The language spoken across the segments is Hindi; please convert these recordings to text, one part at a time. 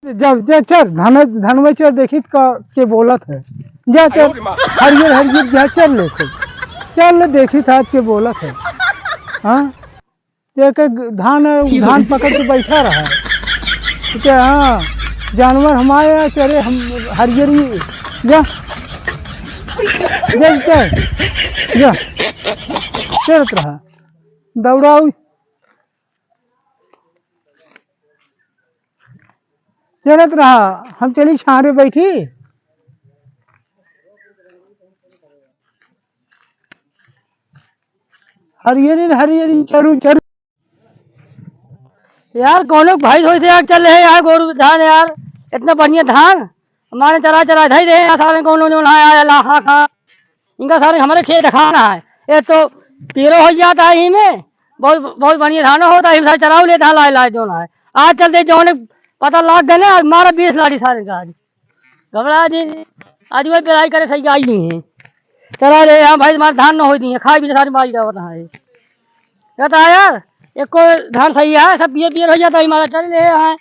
जब जब चल धनवे चल देखी के बोलत है जा चल हरियर हरियर जा चल ले चल देखी था के बोलत है। हाँ धान पकड़ के बैठा रहा ठीक है। हाँ जानवर हमारे चले हम हरियरी जा जा जा चलत रहा दौड़ाऊ चलत रहा हम चली छारे बैठी हरियरी हरियरी चरू चरू यार कौन लोग भाई सोचते यार चल रहे यार गोरू धान यार इतना बढ़िया धान हमारे चला चला धई रहे हैं सारे कौन लोग हाँ खा इनका सारे हमारे खेत खाना है ये तो पीरो हो जाता है इनमें बहुत बहुत बढ़िया धान होता है सारे चराव लेता है लाए जो है आज चलते जो ने पता लाग गए ना हमारा 20 लाड़ी सारे का घबरा जी आज वही पेराई करे सही आई नहीं है चला रहे यहाँ भाई हमारे धान न हो दी है खाई भी सारी मारी का होता है कहता है यार एक को धान सही है सब पियर हो जाता है हमारा चल रहे हैं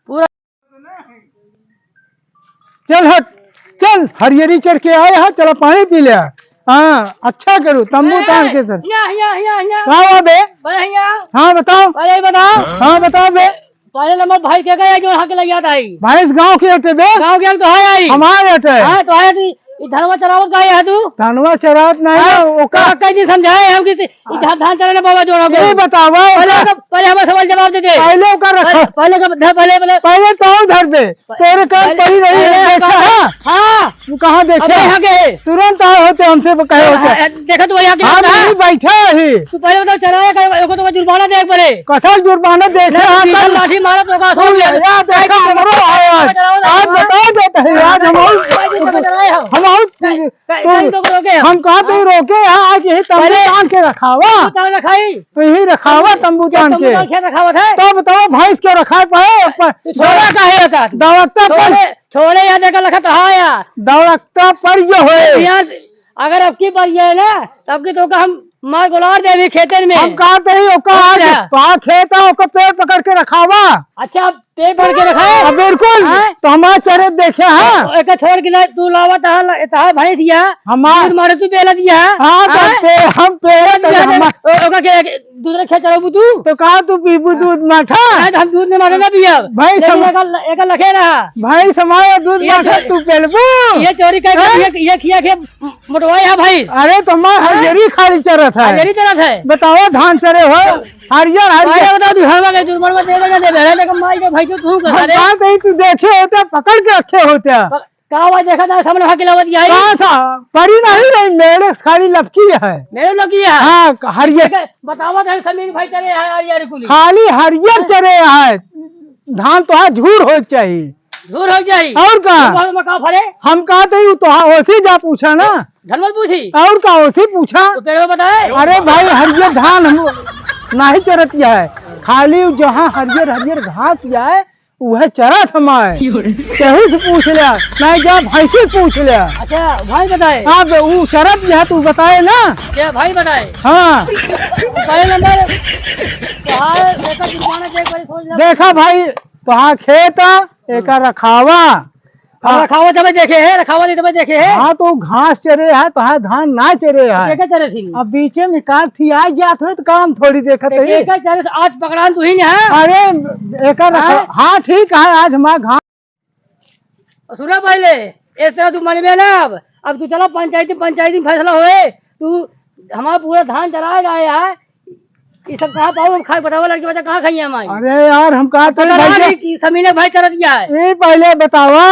पूरा चल हट चल हरियरी चढ़ के आए हाँ चलो पानी पी लिया। हाँ अच्छा करो तंबू तान के सर बे हाँ बताओ बताओ हाँ बताओ बे पहले नंबर भाई क्या गया जो यहाँ के लग जाता है भैंस गाँव के हटे बे गाँव के तो है आई हमारे हटे हाँ तो आया तू धनवा चरावत का है तू धनवा चरावत नहीं ओका कहीं समझाए हम कि धान चराने बाबा जो ना बतावा पहले हमें सवाल जवाब दे दे पहले का रखा पहले तो धर दे तेरे का पड़ी नहीं हाँ तू कहाँ देखे यहाँ के तुरंत आए होते हमसे कहे होते देखा तू यहाँ के बैठा ही तू पहले बताओ चराया तो जुर्माना देख पड़े कथा जुर्माना देखे लाठी मारा तो बता देते हैं आज हम कहा तो रोके यहाँ आज यही तंबू तान के रखावा तो यही रखावा तंबू तान के तो बताओ भैंस क्यों रखा पाए छोड़ा का है दौड़ता पर छोड़े या देखा लखत हाँ यार दौड़ता पर जो है अगर अब की बार ये है ना तब की तो हम मार गुलार दे खेतन में हम कहा खेत पेड़ पकड़ के रखावा। अच्छा पेड़ पकड़ के रखा है बिल्कुल तो हमारे चरे देखे हाँ एक छोड़ के तू लावा भाई दिया हमारे मारे तू पेला दिया हम दूसरे खेत चलो तू तो कहा तू पीबू दूध माठा हम दूध नहीं मारे ना पिया भाई एक लखे रहा भाई समाया दूध माठा तू पेलबू ये चोरी कर ये खिया के मोटवाया भाई अरे तो मैं हरियरी खाली चरत है हरियरी चरत है बताओ धान चरे हो हरियर हरियर बताओ तू हलवा के जुर्माना दे देगा दे बेरा लेकिन माई के भाई तू कर रहे तू देखे होते पकड़ के रखे होते कहा देखा था सामने वहाँ की लावत परी नहीं रही मेरे खाली लपकी है मेरे लपकी है हाँ हरियर बतावा था समीर भाई चले हरियर खाली हरियर चरे है धान तो हाँ झूर हो चाहिए झूर हो जाए और कहा फरे हम कहा तो ओसी जा पूछा ना धनवल पूछी और का ओसी पूछा तो पेड़ बताए अरे भाई हरियर धान हम नहीं चरतिया है खाली जहाँ हरियर हरियर घास जाए वह चरत हमारे केहू से पूछ लिया नहीं जा भाई से पूछ लिया। अच्छा भाई बताए हाँ वो चरत है तू बताए ना क्या भाई बताए हाँ पहले नंबर देखा भाई तो खेत एक रखावा रखावा जब देखे है रखावा जब देखे है हाँ तो घास चरे है तो धान ना चरे है चरे थी अब बीचे में काट थी आज जात हो तो काम थोड़ी देखा आज पकड़ा तू ही है अरे एक हाँ ठीक है आज हमारा घास सुना पहले इस तरह तू मन में ना अब तू चला पंचायती फैसला हुए तू हमारा पूरा धान चलाए गए है ये सब कहाँ पाओ खाए बताओ लड़के बच्चा कहाँ खाई हमारी। अरे यार हम कहा समीने भाई चला दिया है ये पहले बतावा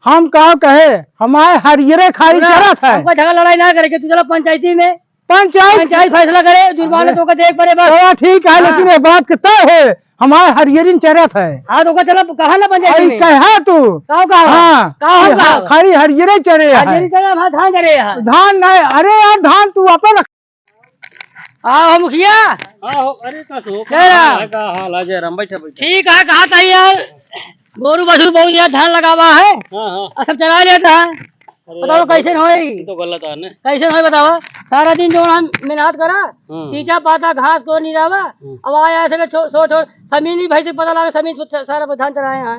हम कहा कहे हमारे हरियरे खाई चरत है हमको झगड़ा लड़ाई ना करे तू चलो पंचायती में पंचायत फैसला करे जुर्माना तो देख पड़े बस ठीक है लेकिन ये बात तय है हमारे हरियरी चरत है। हाँ तो चलो कहा ना पंचायत में कहा तू कहा खाली हरियरे चरे धान चरे धान नहीं अरे यार धान तू अपन हाँ मुखिया ठीक है कहा था यार गोरू बछरू बहुत यार धान लगावा है सब चला लेता है बताओ कैसे हो तो गलत है कैसे हो बताओ सारा दिन जो हम मेहनत करा सींचा पाता घास को नहीं रहा। अब आया ऐसे में छोड़ जमीन ही भाई से पता लगा जमीन सारा धान चढ़ाए हैं।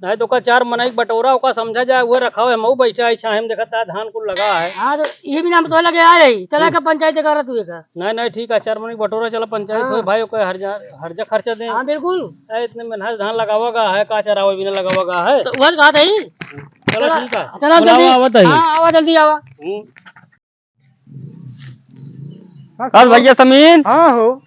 नहीं तो का चार मनाई बटोरा ओका समझा जाए वो रखा है मऊ बैठा है छाहे में देखता धान को लगा है। हाँ तो ये भी नाम तो लगे आ रही चला का पंचायत कर रहा तू का। नहीं ठीक है चार मनाई बटोरा चला पंचायत हो भाई ओके हर्जा खर्चा दे। हाँ बिल्कुल इतने मेहनत धान लगावागा है का चरावा बिना लगावागा है तो वह कहा था ही। चलो ठीक है चलो जल्दी आवा जल्दी आवा। कल भैया समीन हाँ हो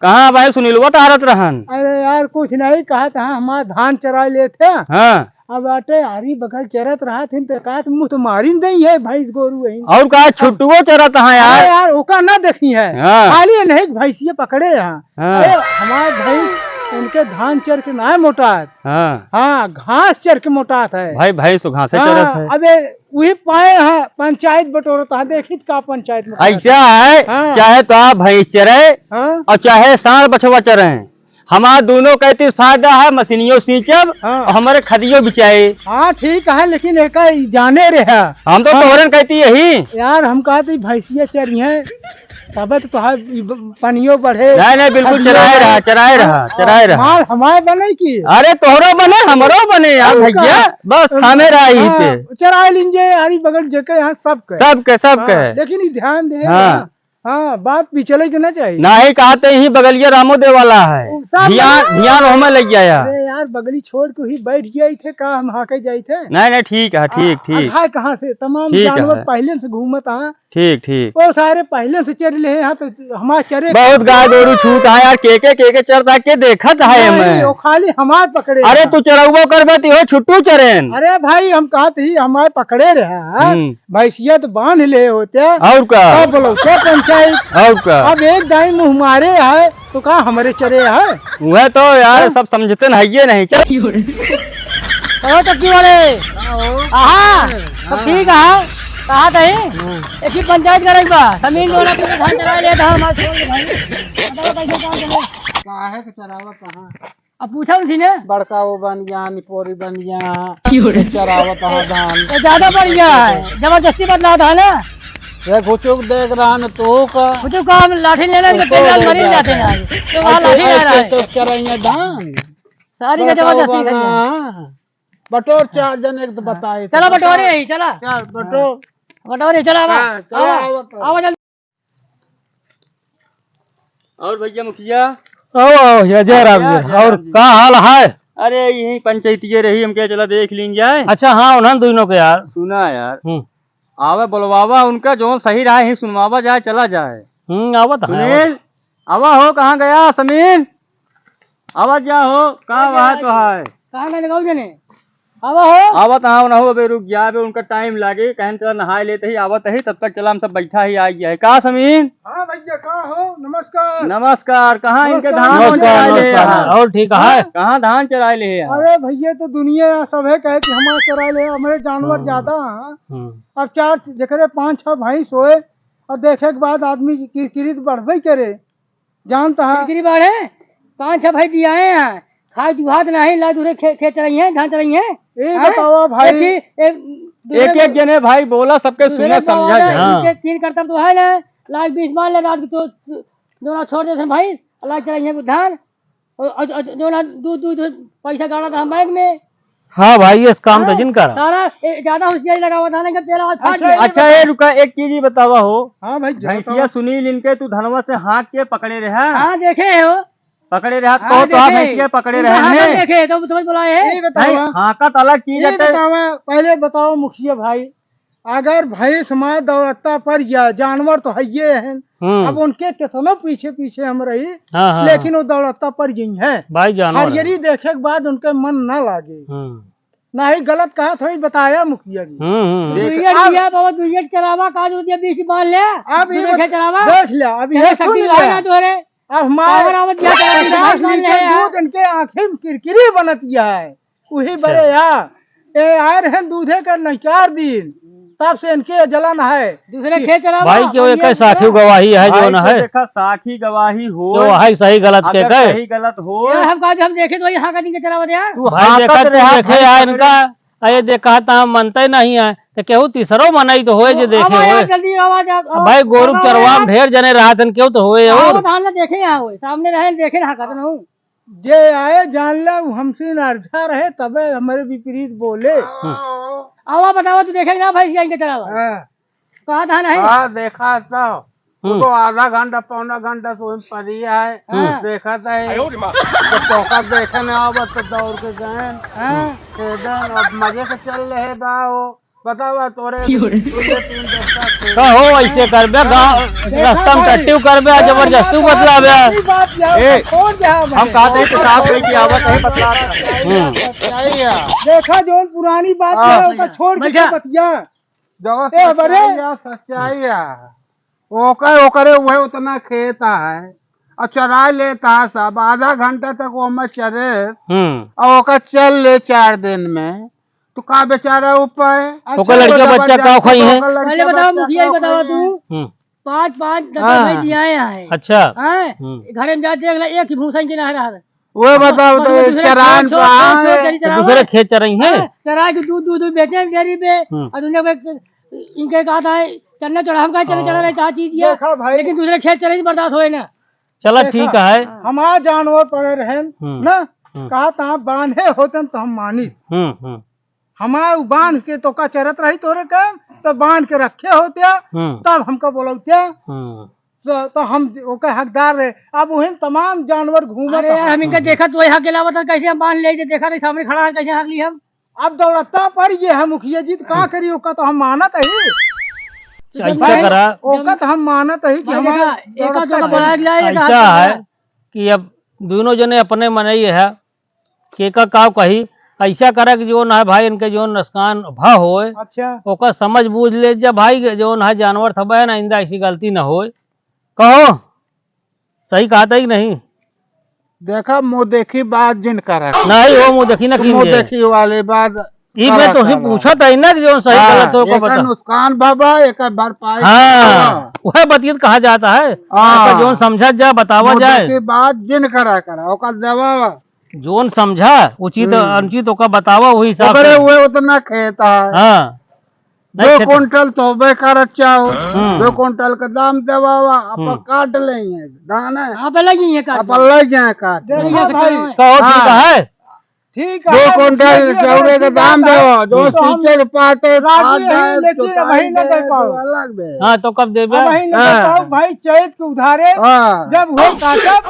कहाँ भाई सुनीलवा तारत रहन। अरे यार कुछ नहीं कहा था हमारा धान चरा ले थे। हाँ अब आटे हरी बगल चरत रहा थे तो कहा मुँह तो मारी नहीं है भैंस गोरू है और कहा छुट्टुओ चरत है यार। यार ओका ना देखी है हाँ। खाली नहीं भैंसिया पकड़े यहाँ। हाँ। हमारे भैंस उनके धान चर के ना मोटात। हाँ हाँ घास चर के मोटात है भाई भैंस तो घासे चरत है। अबे वही पाए हैं पंचायत बटोरता है देखी का पंचायत में ऐसा है। हाँ। चाहे तो आप भैंस चरे हाँ और चाहे सांड बछवा चरे हमारा दोनों कहते फायदा है मशीनियों सींचब हाँ। और हमारे खदियो बिचाए। हाँ ठीक है लेकिन एक जाने रहा हम तो तोहरन कहती यही यार हम कहते भैंसिया चरी हैं तब तो पनियो बढ़े। नहीं बिल्कुल चराए रहा माल हमारे बने की। अरे तोहरो बने हमरो बने यार भैया बस थामे रहा ही पे चराए लीजिए हरी बगल जगह यहाँ सबके लेकिन ध्यान दे। हाँ। हाँ बात पिछले के ना चाहिए ना ही कहते ही बगलिया रामो दे वाला है ध्यान हमें लग गया। अरे यार बगली छोड़ के ही बैठ गए थे का हम हाके जाए थे। नहीं ठीक है ठीक है कहाँ से तमाम जानवर पहले से घूमत हाँ ठीक वो सारे पहले से चर ले यहाँ तो हमारे चरे बहुत गाय गोरू छूट है यार के चरता के देखत है मैं वो खाली हमारे पकड़े। अरे तू चरउबो करबती हो छुट्टू चरेन। अरे भाई हम कहते ही हमारे पकड़े रहे भैंसिया तो बांध ले होते और का बोलो क्या पंचायत और का अब एक दाई मुँह मारे है तो कहा हमारे चरे है वह तो यार सब समझते नहीं नहीं चल चक्की वाले ठीक है कहा था एक ही पंचायत करे जमीन वाला धान चरा लिया था हमारे अब पूछा उसी ने बड़का वो बन गया निपोरी बन गया चरावत धान ज्यादा बढ़ गया है जबरदस्ती बदला था ना घुचुक देख रहा न तो घुचुक का लाठी लेने मरीज जाते हैं तो वहाँ लाठी ले रहा है तो चराइए धान सारी का जबरदस्ती बटोर चार जन एक तो बताए चला बटोरे ही चला बटोरे चला आओ जल्दी। और भैया मुखिया जय राम और का हाल है। अरे यही पंचायती रही हम क्या चला देख लीन जाए। अच्छा हाँ उन्होंने दोनों को यार सुना यार आवे बुलवावा उनका जो सही रहा है सुनवावा जाए चला जाए। आवत सुनील आवा हो कहाँ गया समीन आवाज जा हो कहाँ वहाँ तो है कहाँ गए गाँव जने आवा हो आवत हाँ ना हो अबे रुक गया अबे उनका टाइम लागे कहन चला नहाए लेते ही आवत ही तब तक चला हम सब बैठा ही आ गया है कहा समीन। हाँ भैया कहाँ हो नमस्कार कहाँ इनके धान और ठीक है कहाँ धान चराए ले। अरे भैया तो दुनिया सब है कहे कि हमारे चराए ले हमारे जानवर ज्यादा हैं अब चार जकरे 5-6 भाई सोए और देखे के बाद आदमी किरकिरी बढ़वे करे जानता है किरकिरी बढ़े 5-6 भाई जी आए हैं खाए दुहात नहीं ला दूसरे खेत चराई है धान चराई है। बताओ भाई एक जने भाई बोला सबके सुने समझा तीन करतब तो है ना लाख 20 मान ले रात तो दोनों छोड़ देते भाई लाख चराई है धान दोनों दूध पैसा गाड़ा था बैंक में। हाँ भाई इस काम तो जिन कर सारा ज्यादा होशियारी लगा हुआ था ना तेरा। अच्छा ये रुका एक चीज ही बतावा हो। हाँ भाई भैंसिया सुनील इनके तू धनवा से हाँक के पकड़े रहे। हाँ देखे हो पकड़े रहा तो भैंसिया पकड़े रहे देखे तो तुम्हें बुलाए हैं हाँकत अलग चीज है। पहले बताओ मुखिया भाई अगर भैंस माँ दौड़ता पर या जानवर तो है ये है अब उनके कितनों पीछे पीछे हम रही लेकिन वो दौड़ता पर गई है भाई जानवर हरियरी देखे के बाद उनके मन न लागे ना ही गलत कहा थोड़ी बताया मुखिया जी चलावा काज बीच बांध ले अब चलावा देख लिया अभी इनके आँखें किरकिरी बनतिया है वही बड़े यार आए रहे दूधे का नचार दिन तब से इनके जलन है दूसरे खेत चला भाई क्यों एक साखी गवाही है जो न है देखा साखी गवाही हो जो है सही गलत के सही गलत हो हम देखे तो यहाँ का दिन के चलावत यार भाई देखे यार इनका अरे देखा था मनते नहीं है तो केहू तीसरो मनाई तो होए जे देखे होए जल्दी आवाज भाई गोरु चरवा में ढेर जने रहा थन केहू तो होए और धान ने देखे यहाँ हुए सामने रहे देखे ना कहते हूँ जे आए जान ले हमसे अर्झा रहे तबे हमारे विपरीत बोले। आवा बताओ तू देखेगा ना भाई जाएंगे चला कहा धान है हाँ देखा तो तो आधा घंटा पौना घंटा तो पड़ी है देखा था चौका देखे न आवत तो दौड़ के गए खेदन अब मजे से चल रहे बा वो बतावा तोरे का हो ऐसे करबे गांव रास्ता में टट्टी करबे जबरदस्ती बतलाबे हम कहते हैं किताब कहीं की आवत है बतला देखा जो पुरानी बात है उसका छोड़ के बतिया सच्चाई है ओकरे वह उतना खेत है और चरा लेता है सब आधा घंटा तक वो में चरे और ओकर चल ले 4 दिन में तो का बेचारा ऊपर ओकर लड़का बच्चा का खाई है पहले बताओ मुखिया ही बताओ तू 5-5 भाई दिया है अच्छा घर में जाते अगला एक ही भूसा के ना रहा वो बताओ तो चरान दूसरे खेत चराई है चरा के दूध बेचे डेयरी पे और दुनिया इनके कहा था चलना चढ़ा हम चला रहे क्या चीज है लेकिन दूसरे खेत चले बर्दाश्त होए ना चला ठीक है हमारा जानवर पड़े रहे ना कहा था बांधे होते तो हम मानी हमारा बांध के तो का चरत रही तोरे के तो बांध के रखे होते तब हमको बोलते तो हम ओके हकदार रहे। अब वही तमाम जानवर घूमे हम इनका देखा तो हक अलावा तो कैसे हम बांध ले देखा नहीं सामने खड़ा है कैसे हक ली हम अब दौड़ता पड़ गए है मुखिया जी का करी ओका तो हम मानत है ऐसा करा ओका तो हम मानत है कि हमारा ऐसा है कि अब दोनों जने अपने मनई है के का कही ऐसा करे कि जो है भाई इनके जो नुकसान भा होए अच्छा ओका समझ बूझ ले जब भाई जो है जानवर थबे ना इंदा ऐसी गलती न होए कहो सही कहा था कि नहीं देखा मुँह देखी बात जिन कर नहीं हो मुँह देखी ना मुँह देखी वाली बात ई मैं तुझसे पूछा था ना कि जो सही गलत हो को बता नुकसान बाबा एक भरपाई हाँ वह बतियत कहा जाता है जो समझा जा बतावा जाए बात जिन करा ओका देवा जोन समझा उचित अनुचित ओका बतावा वही हिसाब से हुए उतना खेत है हाँ 2 कुंटल तो बेकार चाहो 2 कुंटल का दाम देवा आप काट लेंगे दान है आप लग जाए काट ठीक है ठीक 2 कुंटल चौरे का दाम दो जो सींचे पाते वही न दे पाओ हाँ तो कब दे भाई चैत के उधारे जब हो काटब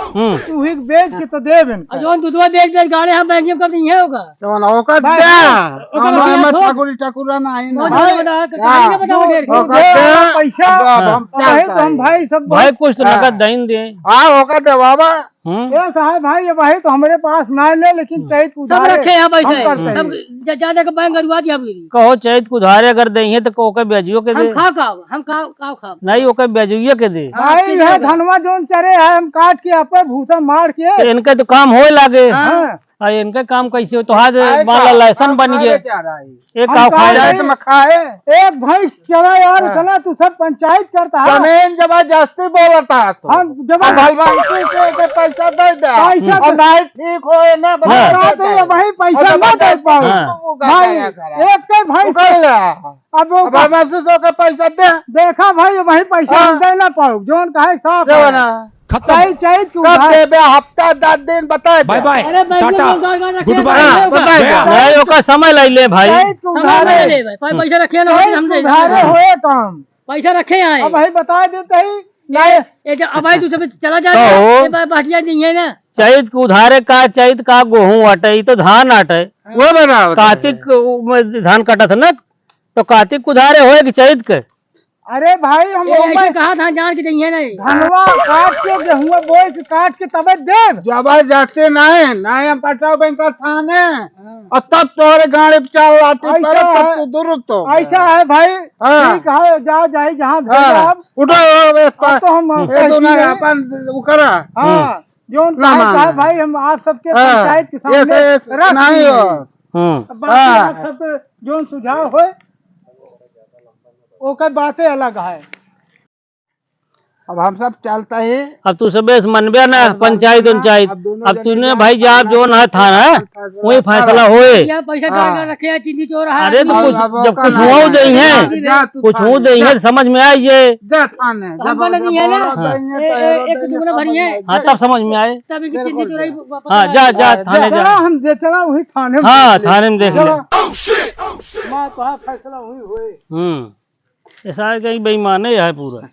तू ही बेच के तो दे जो दूधवा बेच गाड़ी हम बैंक कर दी है होगा ठाकुरा नहीं पैसा हम भाई सब भाई कुछ तो नगद दही दे होगा दे बाबा साहब भाई भाई तो हमारे पास ना ले लेकिन चैत सब रखे हैं पैसे सब ज्यादा का बैंक करवा दिया कहो चैत उधारे अगर दही तो ओके बेजियो के दे हम खाओ नहीं ओके बेजियो के दे भाई है धनवा जोन चरे है हम काट के आपे भूसा मार के इनके तो काम होए लागे इनका काम कैसे हो तो हाथ मान लाइसेंस बन गए एक खाए एक भैंस चला यार चला तू सब पंचायत करता है जमीन जबरदस्ती बोलता है हम पैसा दे दे पैसा नहीं ठीक हो ना वही पैसा ना दे पाओ भाई एक के भाई अब पैसा दे देखा भाई वही पैसा दे ना पाओ जोन कहे साफ हफ्ता 10 दिन बताए बाय बाय गुड बाय समय ले ले भाई पैसा रखे ना होए काम पैसा रखे हैं अब भाई बता देते ही अब भाई तू सब चला जा बाटिया दी है ना चैत के उधारे का चैत का गेहूं आटे तो धान आटे वो बना कार्तिक में धान कटा था ना तो कार्तिक उधारे होए कि चैत के अरे भाई हम कहा था जान के नहीं है नहीं धनवा काट के गेहुआ बोए के काट के तबे देव जबरदस्ती नहीं हम पटाव बैंक थाने और तब तोरे गाड़ी चाल लाठी पर तब दुरुस्त तो ऐसा है भाई ठीक है जा जाए जहाँ उठो तो हम अपन करा जो भाई हम आप सबके पंचायत के सामने नहीं हो सब जो सुझाव हो ओकर बातें अलग है। अब हम सब चलता ही अब तू सब मनबे ना पंचायत उंचायत। अब तूने भाई जब जो ना था ना वही फैसला होए। या पैसा डाल रखे हैं, चीनी चोर है। अरे तो कुछ अब जब का कुछ नहीं हुआ है। देंगे जा तू कुछ थाने, हो देंगे समझ में आई ये। जा थाने हमको नहीं है ना। एक दुगना भरी है हाँ तब समझ में आए। तब इनकी चीनी चोराई वापस हाँ जा जा थाने चला जा। हम जे चला वही थाने में हाँ देख ले। थाने में देख ले। माँ तो हाँ फैसला हुई हुए ऐसा है कहीं बेईमाने है पूरा।